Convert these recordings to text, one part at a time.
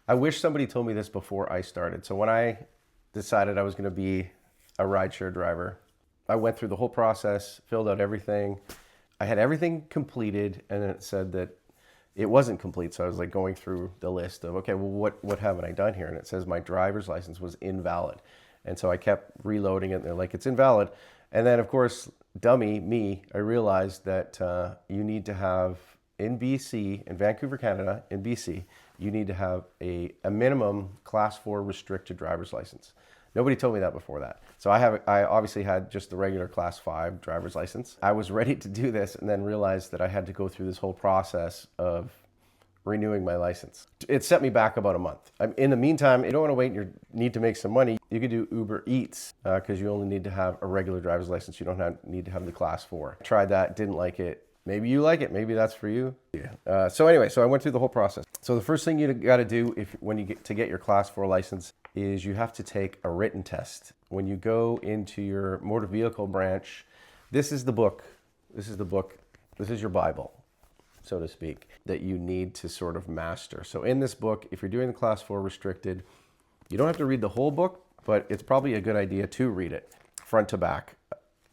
I wish somebody told me this before I started. So when I decided I was going to be a rideshare driver, I went through the whole process, filled out everything. I had everything completed, and then it said that it wasn't complete. So I was like going through the list of, okay, well, what haven't I done here? And it says my driver's license was invalid. And so I kept reloading it, and they're like, it's invalid. And then, of course, dummy me, I realized that you need to have, in BC, in Vancouver, Canada, in BC, you need to have a minimum class 4 restricted driver's license. Nobody told me that before that. So I obviously had just the regular class 5 driver's license. I was ready to do this and then realized that I had to go through this whole process of renewing my license. It set me back about a month. In the meantime, you don't want to wait, you need to make some money. You could do Uber Eats because you only need to have a regular driver's license. You don't need to have the class 4. Tried that, didn't like it. Maybe you like it. Maybe that's for you. Yeah. So anyway, so I went through the whole process. So the first thing you got to do when you get your class 4 license is you have to take a written test. When you go into your motor vehicle branch, this is the book. This is the book. This is your Bible, so to speak, that you need to sort of master. So in this book, if you're doing the class 4 restricted, you don't have to read the whole book, but it's probably a good idea to read it front to back.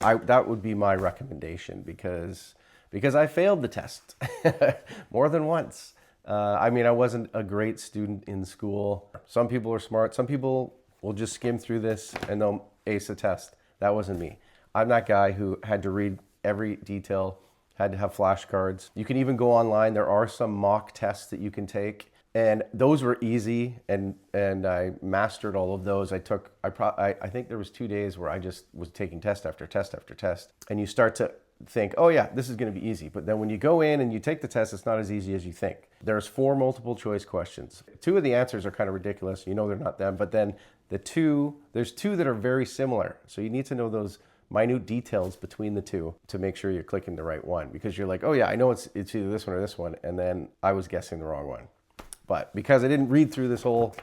That would be my recommendation because I failed the test more than once. I mean, I wasn't a great student in school. Some people are smart. Some people will just skim through this and they'll ace a test. That wasn't me. I'm that guy who had to read every detail, had to have flashcards. You can even go online. There are some mock tests that you can take, and those were easy, and I mastered all of those. I think there was 2 days where I just was taking test after test after test, and you start to think, oh yeah, this is going to be easy. But then when you go in and you take the test, it's not as easy as you think. There's 4 multiple choice questions. 2 of the answers are kind of ridiculous. You know they're not them. But then there's 2 that are very similar. So you need to know those minute details between the 2 to make sure you're clicking the right one. Because you're like, oh yeah, I know it's either this one or this one. And then I was guessing the wrong one. But because I didn't read through this whole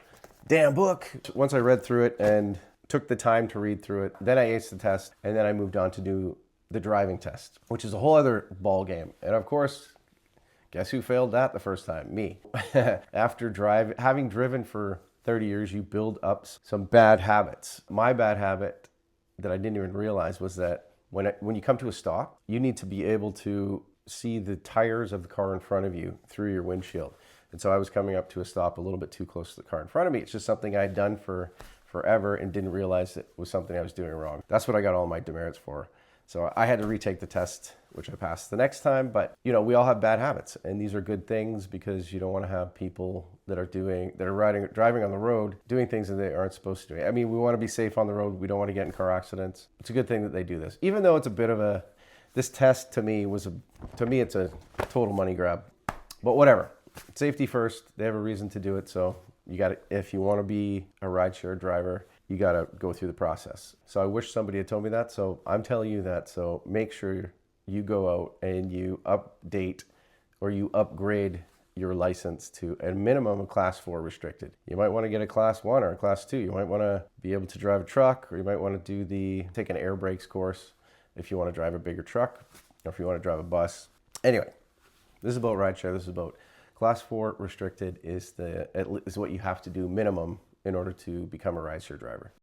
damn book, once I read through it and took the time to read through it, then I aced the test, and then I moved on to do the driving test, which is a whole other ball game. And of course, guess who failed that the first time? Me. After having driven for 30 years, you build up some bad habits. My bad habit that I didn't even realize was that when you come to a stop, you need to be able to see the tires of the car in front of you through your windshield. And so I was coming up to a stop a little bit too close to the car in front of me. It's just something I'd done for forever and didn't realize it was something I was doing wrong. That's what I got all my demerits for. So I had to retake the test, which I passed the next time. But you know, we all have bad habits, and these are good things because you don't want to have people that are driving on the road doing things that they aren't supposed to do. I mean, we want to be safe on the road. We don't want to get in car accidents. It's a good thing that they do this, even though it's a bit of this test to me it's a total money grab. But whatever, safety first. They have a reason to do it, so if you want to be a rideshare driver, you got to go through the process. So I wish somebody had told me that. So I'm telling you that. So make sure you go out and you update or you upgrade your license to a minimum of class 4 restricted. You might want to get a class 1 or a class 2. You might want to be able to drive a truck, or you might want to take an air brakes course if you want to drive a bigger truck, or if you want to drive a bus. Anyway, this is about rideshare. This is about class 4 restricted is what you have to do minimum in order to become a rideshare driver.